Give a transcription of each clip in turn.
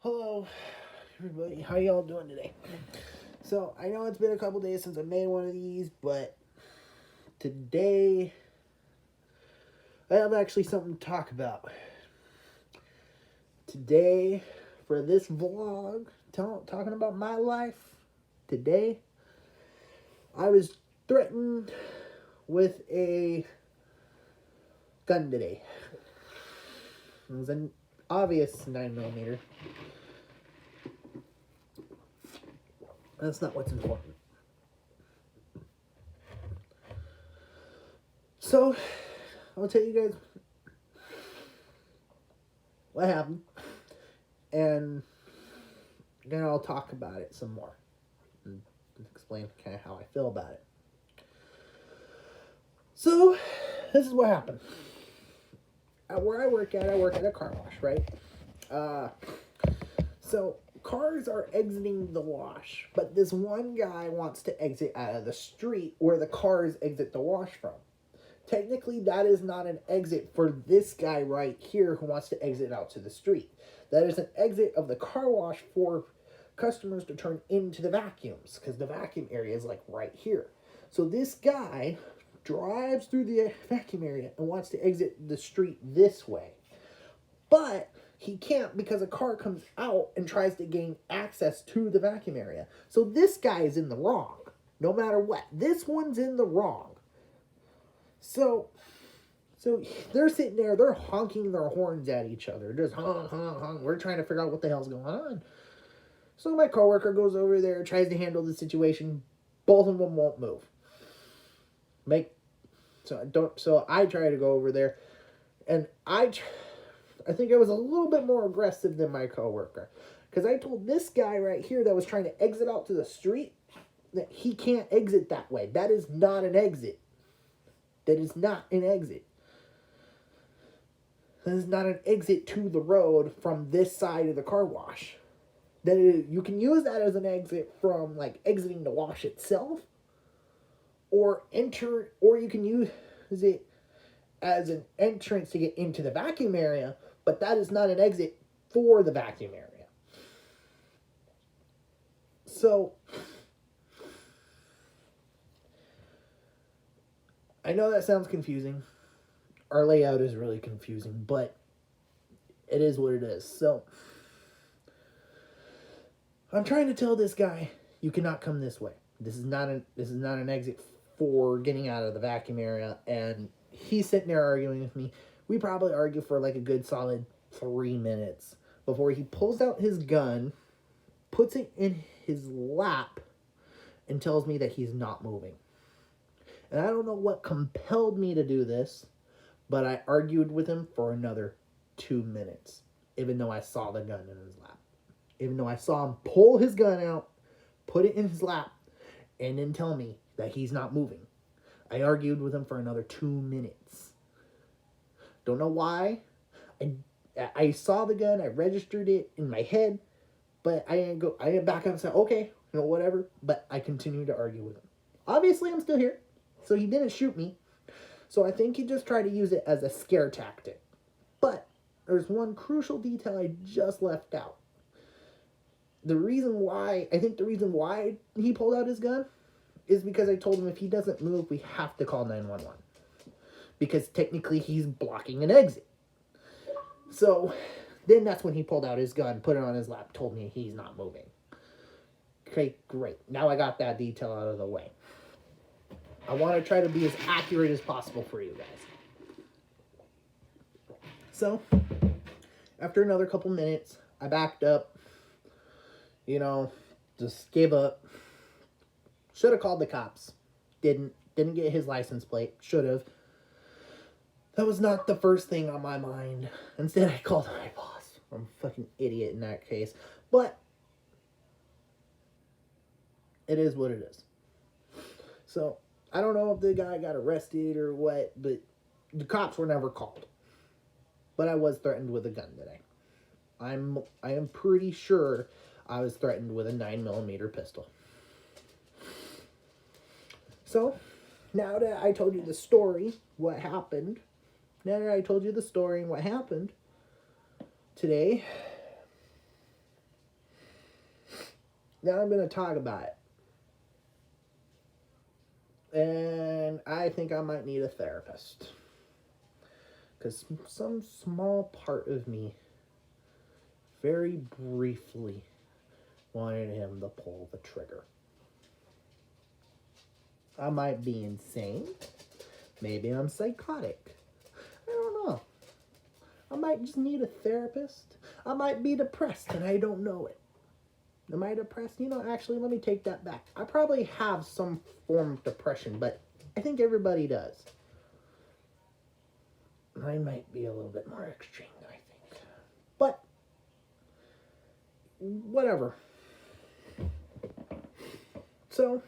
Hello, everybody. How y'all doing today? So I know it's been a couple days since I made one of these, but today I have actually something to talk about. Today, for this vlog, talking about my life, today I was threatened with a gun today. It was an obvious 9mm. That's not what's important. So, I'll tell you guys what happened, and then I'll talk about it some more and explain kind of how I feel about it. So, this is what happened. At where I work at a car wash, right? Uh, so cars are exiting the wash, but this one guy wants to exit out of the street where the cars exit the wash from. Technically, that is not an exit for this guy right here who wants to exit out to the street. That is an exit of the car wash for customers to turn into the vacuums, because the vacuum area is like right here. So this guy drives through the vacuum area and wants to exit the street this way. But he can't because a car comes out and tries to gain access to the vacuum area. So this guy is in the wrong, no matter what. This one's in the wrong. So they're sitting there, they're honking their horns at each other. Just honk, honk, honk. We're trying to figure out what the hell's going on. So my coworker goes over there, tries to handle the situation. Both of them won't move. So I try to go over there, and I think I was a little bit more aggressive than my coworker, because I told this guy right here that was trying to exit out to the street that he can't exit that way. That is not an exit. That is not an exit. That is not an exit to the road from this side of the car wash. You can use that as an exit from like exiting the wash itself, or you can use it as an entrance to get into the vacuum area, but that is not an exit for the vacuum area. So I know that sounds confusing. Our layout is really confusing, but it is what it is. So I'm trying to tell this guy, you cannot come this way. This is not an exit for getting out of the vacuum area. And he's sitting there arguing with me. We probably argue for like a good solid 3 minutes before he pulls out his gun, puts it in his lap, and tells me that he's not moving. And I don't know what compelled me to do this, but I argued with him for another 2 minutes, even though I saw the gun in his lap. Even though I saw him pull his gun out, put it in his lap, and then tell me that he's not moving. I argued with him for another 2 minutes. Don't know why. I saw the gun, I registered it in my head, but I didn't back up and say, okay, whatever. But I continued to argue with him. Obviously, I'm still here, so he didn't shoot me. So I think he just tried to use it as a scare tactic. But there's one crucial detail I just left out. I think the reason why he pulled out his gun is because I told him if he doesn't move, we have to call 911. Because technically he's blocking an exit. So then that's when he pulled out his gun, put it on his lap, told me he's not moving. Okay, great. Now I got that detail out of the way. I want to try to be as accurate as possible for you guys. So, after another couple minutes, I backed up. Just gave up. Should have called the cops. Didn't get his license plate. Should have. That was not the first thing on my mind. Instead, I called my boss. I'm a fucking idiot in that case. But it is what it is. So, I don't know if the guy got arrested or what, but the cops were never called. But I was threatened with a gun today. I am pretty sure I was threatened with a 9mm pistol. So, now that I told you the story, what happened, today, Now I'm going to talk about it. And I think I might need a therapist. Because some small part of me very briefly wanted him to pull the trigger. I might be insane. Maybe I'm psychotic. I don't know. I might just need a therapist. I might be depressed and I don't know it. Am I depressed? Actually, let me take that back. I probably have some form of depression, but I think everybody does. Mine might be a little bit more extreme, I think. But, whatever. So,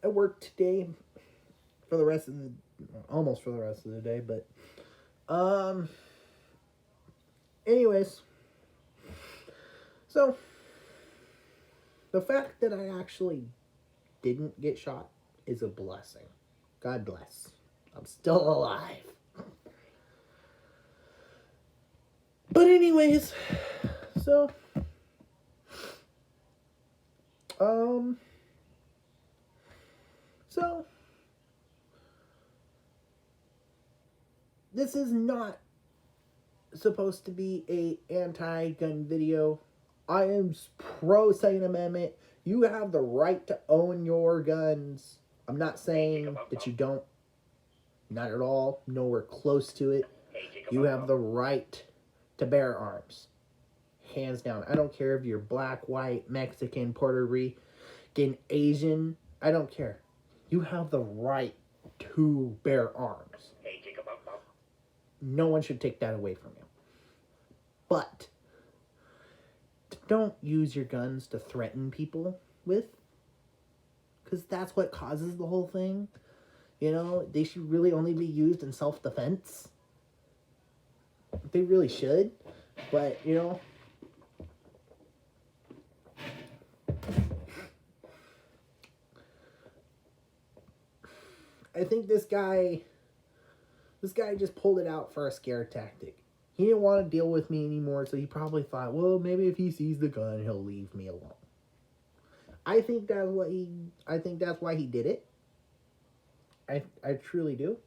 I worked today for the rest of the, almost for the rest of the day, but, anyways, so, the fact that I actually didn't get shot is a blessing. God bless. I'm still alive. But anyways, so, so, this is not supposed to be a anti-gun video. I am pro Second Amendment. You have the right to own your guns. I'm not saying that you don't. Not at all. Nowhere close to it. You have the right to bear arms. Hands down. I don't care if you're black, white, Mexican, Puerto Rican, Asian. I don't care. You have the right to bear arms. No one should take that away from you. But don't use your guns to threaten people with, because that's what causes the whole thing. They should really only be used in self-defense. They really should. But, I think this guy just pulled it out for a scare tactic. He didn't want to deal with me anymore, so he probably thought, well, maybe if he sees the gun, he'll leave me alone. I think that's why he did it. I truly do.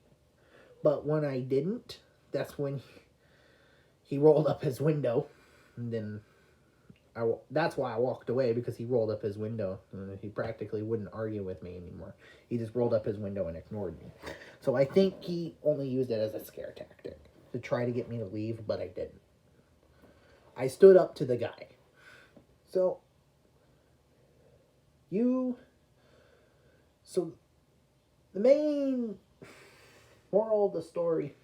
But when I didn't, that's when he rolled up his window, and then that's why I walked away, because he rolled up his window and he practically wouldn't argue with me anymore. He just rolled up his window and ignored me. So I think he only used it as a scare tactic to try to get me to leave, but I didn't. I stood up to the guy. So the main moral of the story,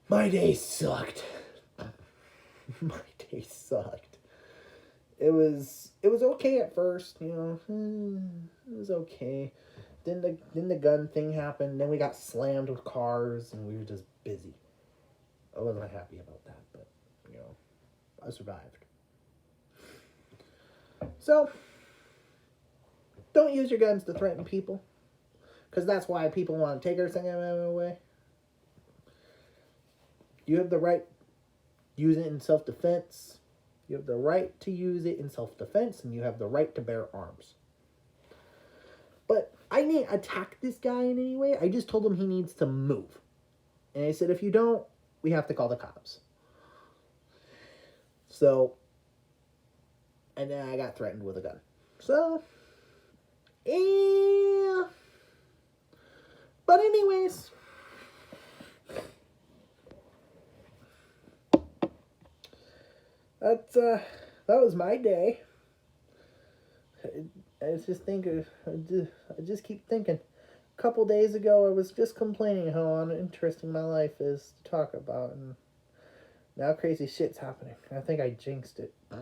my day sucked. My day sucked. It was okay at first, it was okay. Then the gun thing happened. Then we got slammed with cars, and we were just busy. I wasn't happy about that, but I survived. So, don't use your guns to threaten people, because that's why people want to take our Second Amendment away. You have the right to use it in self-defense. You have the right to use it in self-defense, and you have the right to bear arms. But I didn't attack this guy in any way. I just told him he needs to move. And I said, if you don't, we have to call the cops. So, and then I got threatened with a gun. So, yeah. But anyways, that was my day. I just keep thinking. A couple days ago, I was just complaining how uninteresting my life is to talk about, and now crazy shit's happening. I think I jinxed it. I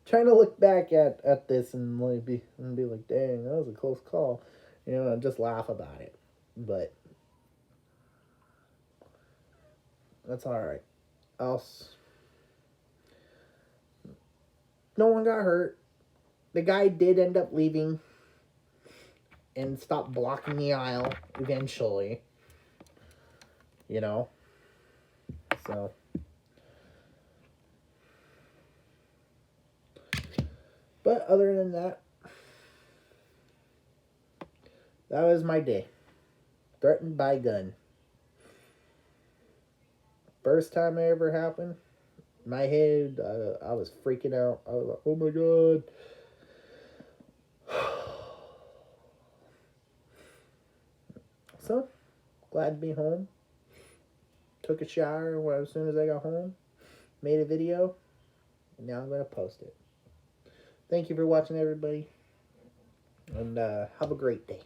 trying to look back at this and be like, dang, that was a close call, and just laugh about it. But that's all right. Else, no one got hurt. The guy did end up leaving. and stop blocking the aisle eventually. You know? So. But other than that, that was my day. Threatened by gun. First time it ever happened, my head, I was freaking out. I was like, oh my god. So, glad to be home. Took a shower as soon as I got home. Made a video. And now I'm going to post it. Thank you for watching, everybody. And have a great day.